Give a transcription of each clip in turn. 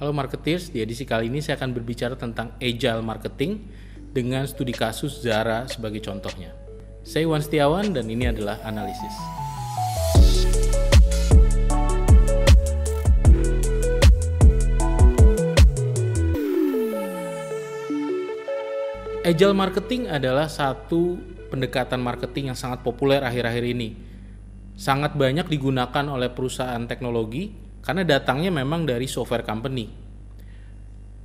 Halo marketeers, di edisi kali ini saya akan berbicara tentang agile marketing dengan studi kasus Zara sebagai contohnya. Saya Iwan Setiawan dan ini adalah analisis. Agile marketing adalah satu pendekatan marketing yang sangat populer akhir-akhir ini. Sangat banyak digunakan oleh perusahaan teknologi karena datangnya memang dari software company.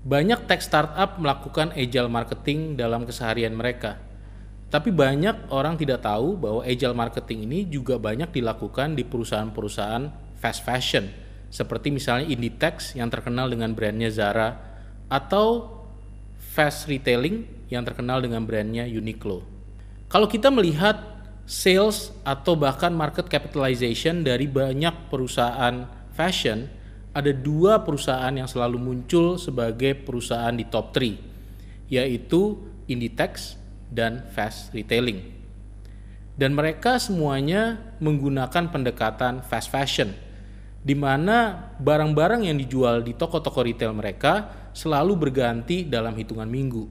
Banyak tech startup melakukan agile marketing dalam keseharian mereka. Tapi banyak orang tidak tahu bahwa agile marketing ini juga banyak dilakukan di perusahaan-perusahaan fast fashion, seperti misalnya Inditex yang terkenal dengan brandnya Zara, atau fast retailing yang terkenal dengan brandnya Uniqlo. Kalau kita melihat sales atau bahkan market capitalization dari banyak perusahaan fashion, ada dua perusahaan yang selalu muncul sebagai perusahaan di top 3, yaitu Inditex dan fast retailing. Dan mereka semuanya menggunakan pendekatan fast fashion, di mana barang-barang yang dijual di toko-toko retail mereka selalu berganti dalam hitungan minggu.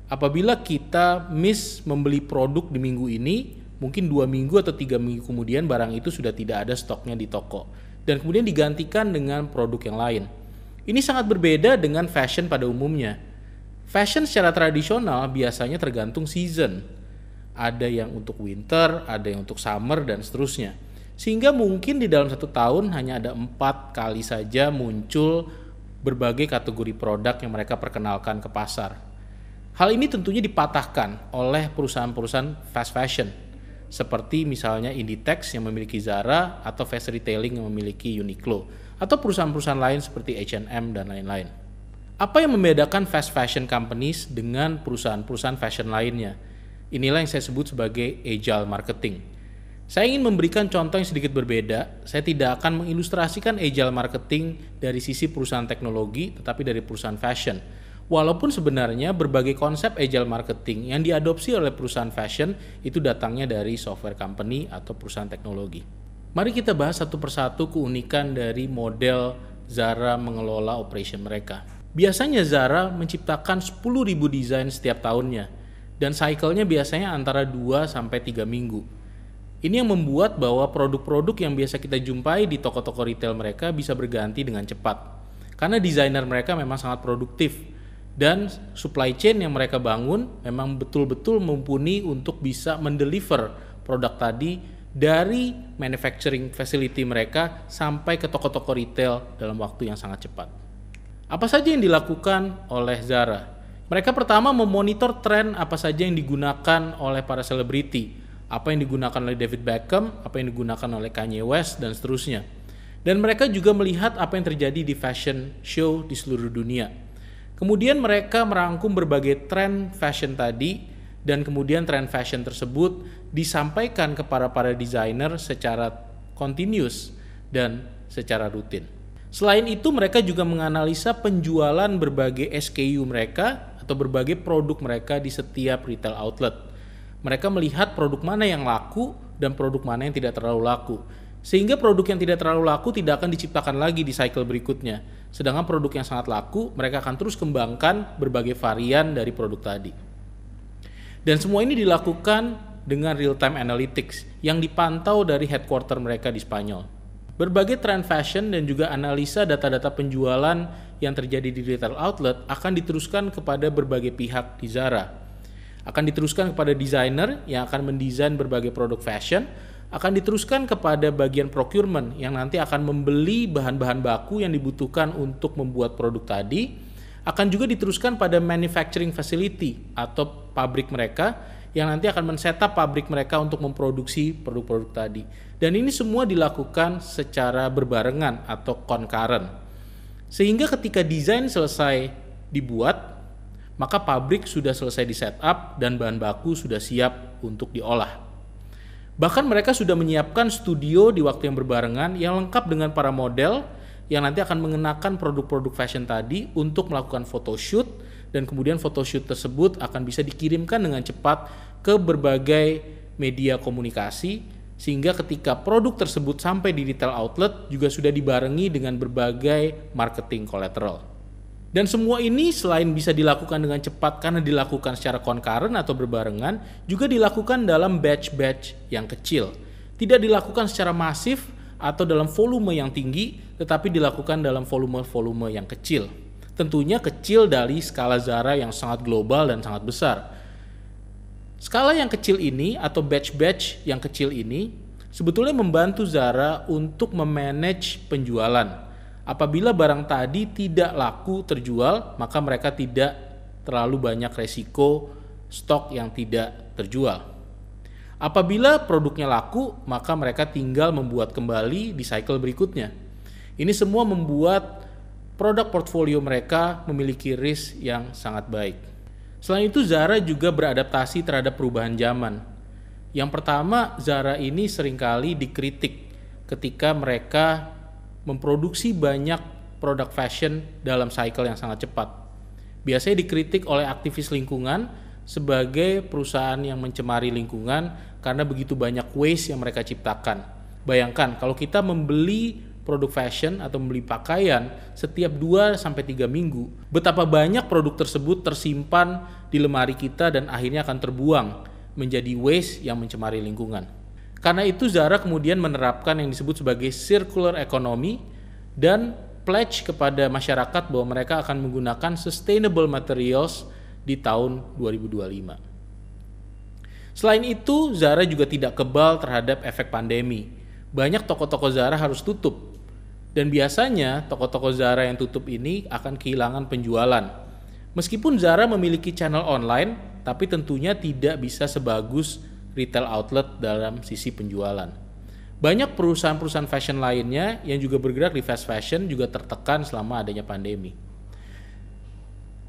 Apabila kita miss membeli produk di minggu ini, mungkin 2 minggu atau 3 minggu kemudian barang itu sudah tidak ada stoknya di toko, dan kemudian digantikan dengan produk yang lain. Ini sangat berbeda dengan fashion pada umumnya. Fashion secara tradisional biasanya tergantung season. Ada yang untuk winter, ada yang untuk summer, dan seterusnya. Sehingga mungkin di dalam 1 tahun hanya ada 4 kali saja muncul berbagai kategori produk yang mereka perkenalkan ke pasar. Hal ini tentunya dipatahkan oleh perusahaan-perusahaan fast fashion, seperti misalnya Inditex yang memiliki Zara, atau fast retailing yang memiliki Uniqlo, atau perusahaan-perusahaan lain seperti H&M dan lain-lain. Apa yang membedakan fast fashion companies dengan perusahaan-perusahaan fashion lainnya? Inilah yang saya sebut sebagai agile marketing. Saya ingin memberikan contoh yang sedikit berbeda. Saya tidak akan mengilustrasikan agile marketing dari sisi perusahaan teknologi, tetapi dari perusahaan fashion. Walaupun sebenarnya berbagai konsep agile marketing yang diadopsi oleh perusahaan fashion itu datangnya dari software company atau perusahaan teknologi. Mari kita bahas satu persatu keunikan dari model Zara mengelola operation mereka. Biasanya Zara menciptakan 10.000 desain setiap tahunnya, dan cycle-nya biasanya antara 2-3 minggu. Ini yang membuat bahwa produk-produk yang biasa kita jumpai di toko-toko retail mereka bisa berganti dengan cepat. Karena desainer mereka memang sangat produktif, dan supply chain yang mereka bangun memang betul-betul mumpuni untuk bisa mendeliver produk tadi dari manufacturing facility mereka sampai ke toko-toko retail dalam waktu yang sangat cepat. Apa saja yang dilakukan oleh Zara? Mereka pertama memonitor tren apa saja yang digunakan oleh para selebriti, apa yang digunakan oleh David Beckham, apa yang digunakan oleh Kanye West, dan seterusnya. Dan mereka juga melihat apa yang terjadi di fashion show di seluruh dunia. Kemudian mereka merangkum berbagai tren fashion tadi, dan kemudian tren fashion tersebut disampaikan kepada para desainer secara continuous dan secara rutin. Selain itu, mereka juga menganalisa penjualan berbagai SKU mereka atau berbagai produk mereka di setiap retail outlet. Mereka melihat produk mana yang laku dan produk mana yang tidak terlalu laku. Sehingga produk yang tidak terlalu laku tidak akan diciptakan lagi di cycle berikutnya. Sedangkan produk yang sangat laku, mereka akan terus kembangkan berbagai varian dari produk tadi. Dan semua ini dilakukan dengan real-time analytics yang dipantau dari headquarter mereka di Spanyol. Berbagai trend fashion dan juga analisa data-data penjualan yang terjadi di retail outlet akan diteruskan kepada berbagai pihak di Zara. Akan diteruskan kepada desainer yang akan mendesain berbagai produk fashion, akan diteruskan kepada bagian procurement yang nanti akan membeli bahan-bahan baku yang dibutuhkan untuk membuat produk tadi, akan juga diteruskan pada manufacturing facility atau pabrik mereka yang nanti akan men-setup pabrik mereka untuk memproduksi produk-produk tadi. Dan ini semua dilakukan secara berbarengan atau concurrent. Sehingga ketika desain selesai dibuat, maka pabrik sudah selesai di setup dan bahan baku sudah siap untuk diolah. Bahkan mereka sudah menyiapkan studio di waktu yang berbarengan yang lengkap dengan para model yang nanti akan mengenakan produk-produk fashion tadi untuk melakukan photoshoot, dan kemudian photoshoot tersebut akan bisa dikirimkan dengan cepat ke berbagai media komunikasi Sehingga ketika produk tersebut sampai di retail outlet juga sudah dibarengi dengan berbagai marketing collateral. Dan semua ini selain bisa dilakukan dengan cepat karena dilakukan secara concurrent atau berbarengan, juga dilakukan dalam batch-batch yang kecil. Tidak dilakukan secara masif atau dalam volume yang tinggi, tetapi dilakukan dalam volume-volume yang kecil. Tentunya kecil dari skala Zara yang sangat global dan sangat besar. Skala yang kecil ini atau batch-batch yang kecil ini sebetulnya membantu Zara untuk memanage penjualan. Apabila barang tadi tidak laku terjual, maka mereka tidak terlalu banyak resiko stok yang tidak terjual. Apabila produknya laku, maka mereka tinggal membuat kembali di cycle berikutnya. Ini semua membuat produk portfolio mereka memiliki risk yang sangat baik. Selain itu, Zara juga beradaptasi terhadap perubahan zaman. Yang pertama, Zara ini seringkali dikritik ketika mereka memproduksi banyak produk fashion dalam cycle yang sangat cepat. Biasanya dikritik oleh aktivis lingkungan sebagai perusahaan yang mencemari lingkungan karena begitu banyak waste yang mereka ciptakan. Bayangkan kalau kita membeli produk fashion atau membeli pakaian setiap 2-3 minggu, betapa banyak produk tersebut tersimpan di lemari kita dan akhirnya akan terbuang menjadi waste yang mencemari lingkungan. Karena itu Zara kemudian menerapkan yang disebut sebagai circular economy dan pledge kepada masyarakat bahwa mereka akan menggunakan sustainable materials di tahun 2025. Selain itu, Zara juga tidak kebal terhadap efek pandemi. Banyak toko-toko Zara harus tutup. Dan biasanya toko-toko Zara yang tutup ini akan kehilangan penjualan. Meskipun Zara memiliki channel online, tapi tentunya tidak bisa sebagus retail outlet dalam sisi penjualan. Banyak perusahaan-perusahaan fashion lainnya yang juga bergerak di fast fashion juga tertekan selama adanya pandemi.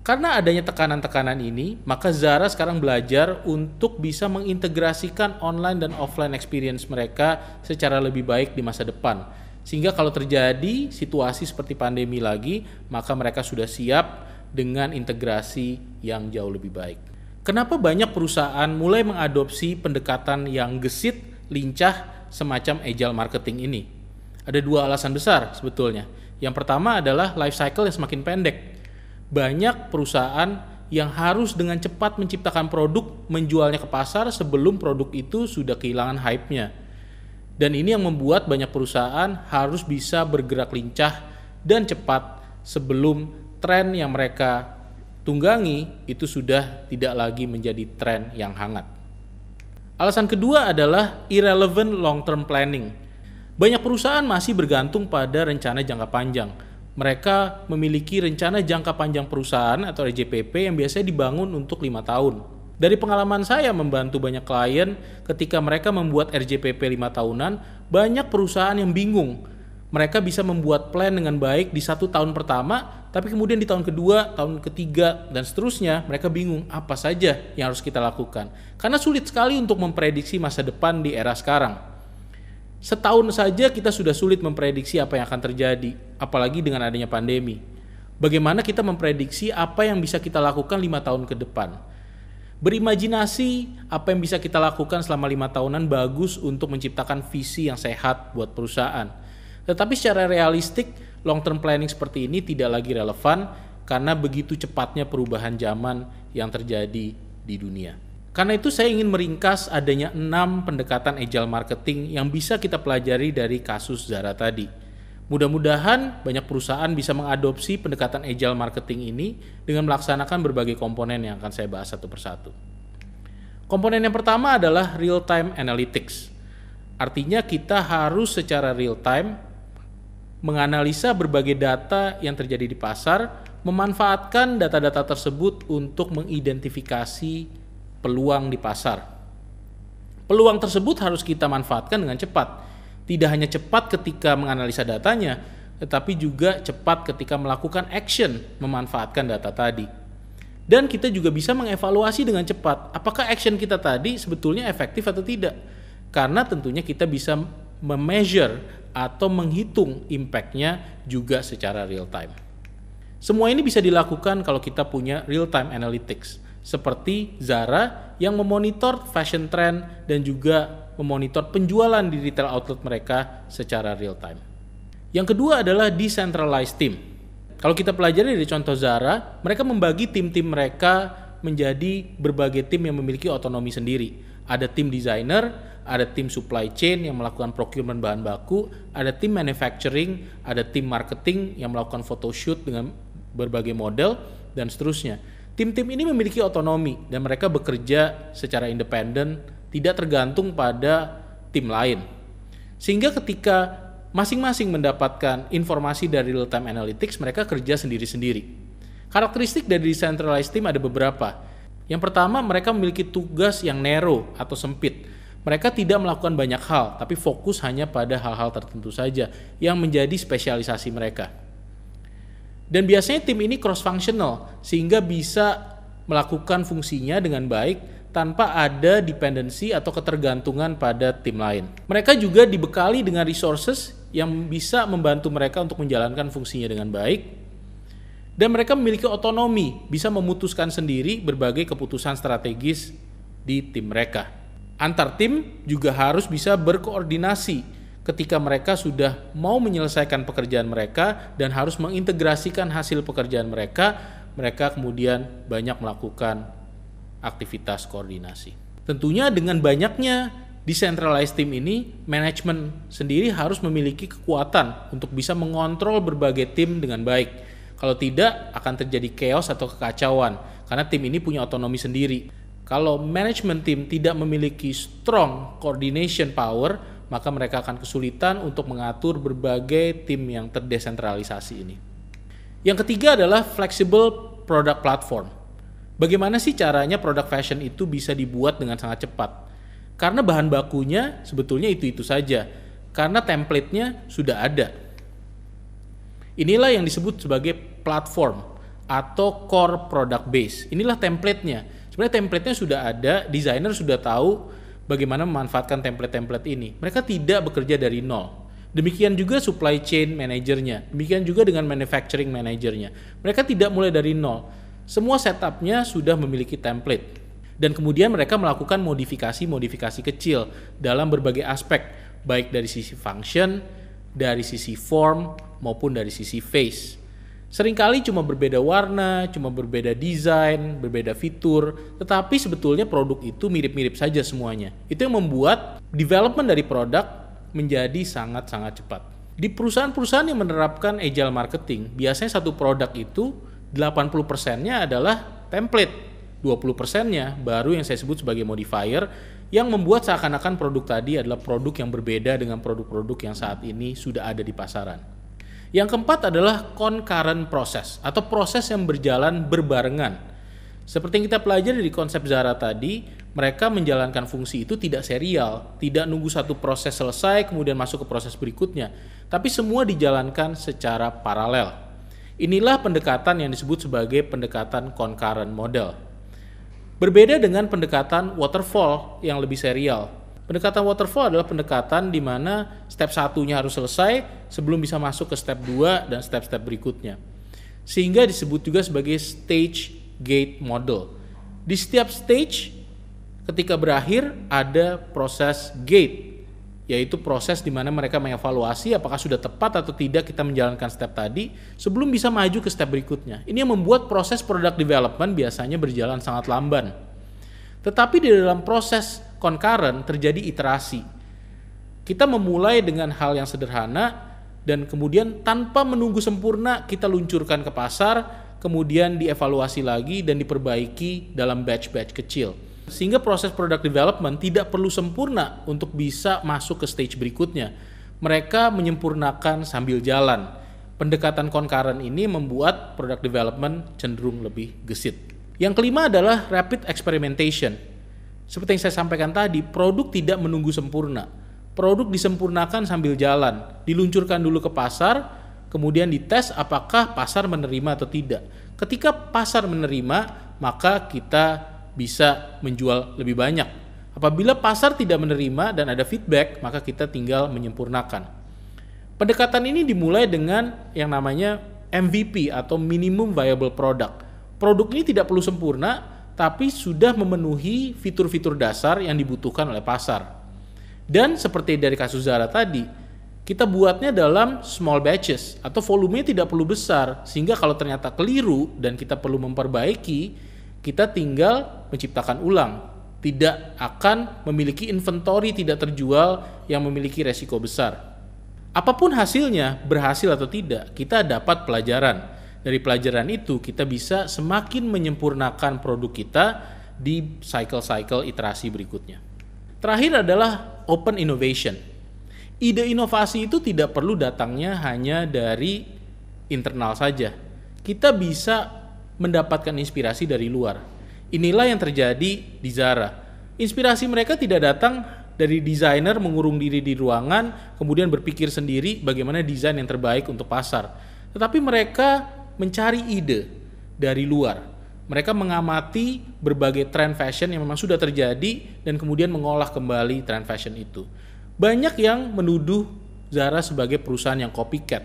Karena adanya tekanan-tekanan ini, maka Zara sekarang belajar untuk bisa mengintegrasikan online dan offline experience mereka secara lebih baik di masa depan. Sehingga kalau terjadi situasi seperti pandemi lagi, maka mereka sudah siap dengan integrasi yang jauh lebih baik. Kenapa banyak perusahaan mulai mengadopsi pendekatan yang gesit, lincah, semacam agile marketing ini? Ada 2 alasan besar sebetulnya. Yang pertama adalah life cycle yang semakin pendek. Banyak perusahaan yang harus dengan cepat menciptakan produk, menjualnya ke pasar sebelum produk itu sudah kehilangan hype-nya. Dan ini yang membuat banyak perusahaan harus bisa bergerak lincah dan cepat sebelum tren yang mereka tunggangi itu sudah tidak lagi menjadi tren yang hangat. Alasan kedua adalah irrelevant long-term planning. Banyak perusahaan masih bergantung pada rencana jangka panjang. Mereka memiliki rencana jangka panjang perusahaan atau RJPP yang biasanya dibangun untuk 5 tahun. Dari pengalaman saya membantu banyak klien ketika mereka membuat RJPP 5 tahunan, banyak perusahaan yang bingung. Mereka bisa membuat plan dengan baik di 1 tahun pertama, tapi kemudian di tahun kedua, tahun ketiga, dan seterusnya mereka bingung apa saja yang harus kita lakukan. Karena sulit sekali untuk memprediksi masa depan di era sekarang. Setahun saja kita sudah sulit memprediksi apa yang akan terjadi, apalagi dengan adanya pandemi. Bagaimana kita memprediksi apa yang bisa kita lakukan 5 tahun ke depan? Berimajinasi apa yang bisa kita lakukan selama 5 tahunan bagus untuk menciptakan visi yang sehat buat perusahaan. Tetapi secara realistik, long-term planning seperti ini tidak lagi relevan karena begitu cepatnya perubahan zaman yang terjadi di dunia. Karena itu saya ingin meringkas adanya 6 pendekatan agile marketing yang bisa kita pelajari dari kasus Zara tadi. Mudah-mudahan banyak perusahaan bisa mengadopsi pendekatan agile marketing ini dengan melaksanakan berbagai komponen yang akan saya bahas satu persatu. Komponen yang pertama adalah real-time analytics. Artinya kita harus secara real-time menganalisa berbagai data yang terjadi di pasar, memanfaatkan data-data tersebut untuk mengidentifikasi peluang di pasar. Peluang tersebut harus kita manfaatkan dengan cepat. Tidak hanya cepat ketika menganalisa datanya, tetapi juga cepat ketika melakukan action memanfaatkan data tadi. Dan kita juga bisa mengevaluasi dengan cepat apakah action kita tadi sebetulnya efektif atau tidak. Karena tentunya kita bisa memeasure atau menghitung impact-nya juga secara real time. Semua ini bisa dilakukan kalau kita punya real time analytics, seperti Zara yang memonitor fashion trend dan juga memonitor penjualan di retail outlet mereka secara real time. Yang kedua adalah decentralized team. Kalau kita pelajari dari contoh Zara, mereka membagi tim-tim mereka menjadi berbagai tim yang memiliki otonomi sendiri. Ada tim designer, ada tim supply chain yang melakukan procurement bahan baku, ada tim manufacturing, ada tim marketing yang melakukan photoshoot dengan berbagai model, dan seterusnya. Tim-tim ini memiliki otonomi dan mereka bekerja secara independen, tidak tergantung pada tim lain. Sehingga ketika masing-masing mendapatkan informasi dari real-time analytics, mereka kerja sendiri-sendiri. Karakteristik dari decentralized team ada beberapa. Yang pertama, mereka memiliki tugas yang narrow atau sempit. Mereka tidak melakukan banyak hal, tapi fokus hanya pada hal-hal tertentu saja yang menjadi spesialisasi mereka. Dan biasanya tim ini cross-functional, sehingga bisa melakukan fungsinya dengan baik tanpa ada dependensi atau ketergantungan pada tim lain. Mereka juga dibekali dengan resources yang bisa membantu mereka untuk menjalankan fungsinya dengan baik. Dan mereka memiliki otonomi, bisa memutuskan sendiri berbagai keputusan strategis di tim mereka. Antar tim juga harus bisa berkoordinasi ketika mereka sudah mau menyelesaikan pekerjaan mereka dan harus mengintegrasikan hasil pekerjaan mereka kemudian banyak melakukan aktivitas koordinasi. Tentunya dengan banyaknya decentralized team ini, manajemen sendiri harus memiliki kekuatan untuk bisa mengontrol berbagai tim dengan baik. Kalau tidak, akan terjadi chaos atau kekacauan, karena tim ini punya otonomi sendiri. Kalau manajemen tim tidak memiliki strong coordination power, maka mereka akan kesulitan untuk mengatur berbagai tim yang terdesentralisasi ini. Yang ketiga adalah flexible product platform. Bagaimana sih caranya produk fashion itu bisa dibuat dengan sangat cepat? Karena bahan bakunya sebetulnya itu-itu saja, karena template-nya sudah ada. Inilah yang disebut sebagai platform atau core product base. Inilah template-nya. Sebenarnya template-nya sudah ada, desainer sudah tahu bagaimana memanfaatkan template-template ini. Mereka tidak bekerja dari nol. Demikian juga supply chain manajernya, demikian juga dengan manufacturing manajernya. Mereka tidak mulai dari nol. Semua setupnya sudah memiliki template. Dan kemudian mereka melakukan modifikasi-modifikasi kecil dalam berbagai aspek, baik dari sisi function, dari sisi form, maupun dari sisi face. Seringkali cuma berbeda warna, cuma berbeda desain, berbeda fitur, tetapi sebetulnya produk itu mirip-mirip saja semuanya. Itu yang membuat development dari produk menjadi sangat-sangat cepat. Di perusahaan-perusahaan yang menerapkan agile marketing, biasanya satu produk itu 80%-nya adalah template, 20%-nya baru yang saya sebut sebagai modifier, yang membuat seakan-akan produk tadi adalah produk yang berbeda dengan produk-produk yang saat ini sudah ada di pasaran. Yang keempat adalah concurrent process atau proses yang berjalan berbarengan. Seperti yang kita pelajari di konsep Zara tadi, mereka menjalankan fungsi itu tidak serial, tidak nunggu satu proses selesai kemudian masuk ke proses berikutnya, tapi semua dijalankan secara paralel. Inilah pendekatan yang disebut sebagai pendekatan concurrent model. Berbeda dengan pendekatan waterfall yang lebih serial. Pendekatan waterfall adalah pendekatan di mana step 1-nya harus selesai sebelum bisa masuk ke step 2 dan step-step berikutnya. Sehingga disebut juga sebagai stage gate model. Di setiap stage ketika berakhir ada proses gate, yaitu proses di mana mereka mengevaluasi apakah sudah tepat atau tidak kita menjalankan step tadi sebelum bisa maju ke step berikutnya. Ini yang membuat proses product development biasanya berjalan sangat lamban. Tetapi di dalam proses concurrent terjadi iterasi. Kita memulai dengan hal yang sederhana dan kemudian tanpa menunggu sempurna kita luncurkan ke pasar, kemudian dievaluasi lagi dan diperbaiki dalam batch-batch kecil. Sehingga proses product development tidak perlu sempurna untuk bisa masuk ke stage berikutnya. Mereka menyempurnakan sambil jalan. Pendekatan concurrent ini membuat product development cenderung lebih gesit. Yang kelima adalah rapid experimentation. Seperti yang saya sampaikan tadi, produk tidak menunggu sempurna. Produk disempurnakan sambil jalan, diluncurkan dulu ke pasar, kemudian dites apakah pasar menerima atau tidak. Ketika pasar menerima, maka kita bisa menjual lebih banyak. Apabila pasar tidak menerima dan ada feedback, maka kita tinggal menyempurnakan. Pendekatan ini dimulai dengan yang namanya MVP atau Minimum Viable Product. Produk ini tidak perlu sempurna, tapi sudah memenuhi fitur-fitur dasar yang dibutuhkan oleh pasar. Dan seperti dari kasus Zara tadi, kita buatnya dalam small batches atau volumenya tidak perlu besar, sehingga kalau ternyata keliru dan kita perlu memperbaiki, kita tinggal menciptakan ulang. Tidak akan memiliki inventory tidak terjual yang memiliki resiko besar. Apapun hasilnya, berhasil atau tidak, kita dapat pelajaran. Dari pelajaran itu, kita bisa semakin menyempurnakan produk kita di cycle-cycle iterasi berikutnya. Terakhir adalah open innovation. Ide inovasi itu tidak perlu datangnya hanya dari internal saja. Kita bisa mendapatkan inspirasi dari luar. Inilah yang terjadi di Zara. Inspirasi mereka tidak datang dari desainer mengurung diri di ruangan, kemudian berpikir sendiri bagaimana desain yang terbaik untuk pasar. Tetapi mereka mencari ide dari luar. Mereka mengamati berbagai tren fashion yang memang sudah terjadi dan kemudian mengolah kembali tren fashion itu. Banyak yang menuduh Zara sebagai perusahaan yang copycat.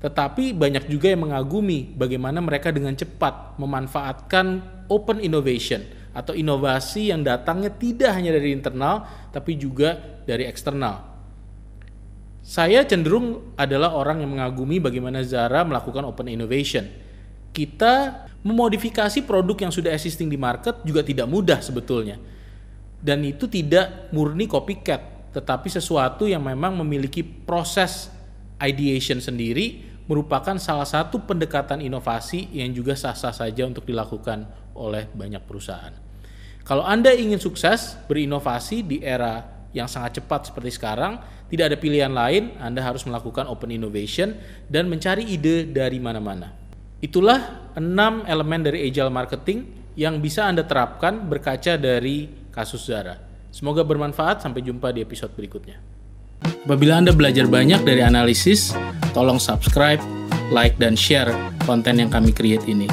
Tetapi banyak juga yang mengagumi bagaimana mereka dengan cepat memanfaatkan open innovation atau inovasi yang datangnya tidak hanya dari internal tapi juga dari eksternal. Saya cenderung adalah orang yang mengagumi bagaimana Zara melakukan open innovation. Kita memodifikasi produk yang sudah existing di market juga tidak mudah sebetulnya. Dan itu tidak murni copycat, tetapi sesuatu yang memang memiliki proses ideation sendiri, merupakan salah satu pendekatan inovasi yang juga sah-sah saja untuk dilakukan oleh banyak perusahaan. Kalau Anda ingin sukses berinovasi di era yang sangat cepat seperti sekarang, tidak ada pilihan lain, Anda harus melakukan open innovation dan mencari ide dari mana-mana. Itulah 6 elemen dari agile marketing yang bisa Anda terapkan berkaca dari kasus Zara. Semoga bermanfaat, sampai jumpa di episode berikutnya. Apabila Anda belajar banyak dari analisis, tolong subscribe, like, dan share konten yang kami create ini.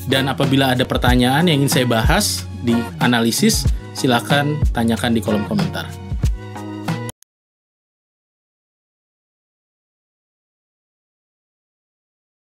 Dan apabila ada pertanyaan yang ingin saya bahas di analisis, silakan tanyakan di kolom komentar.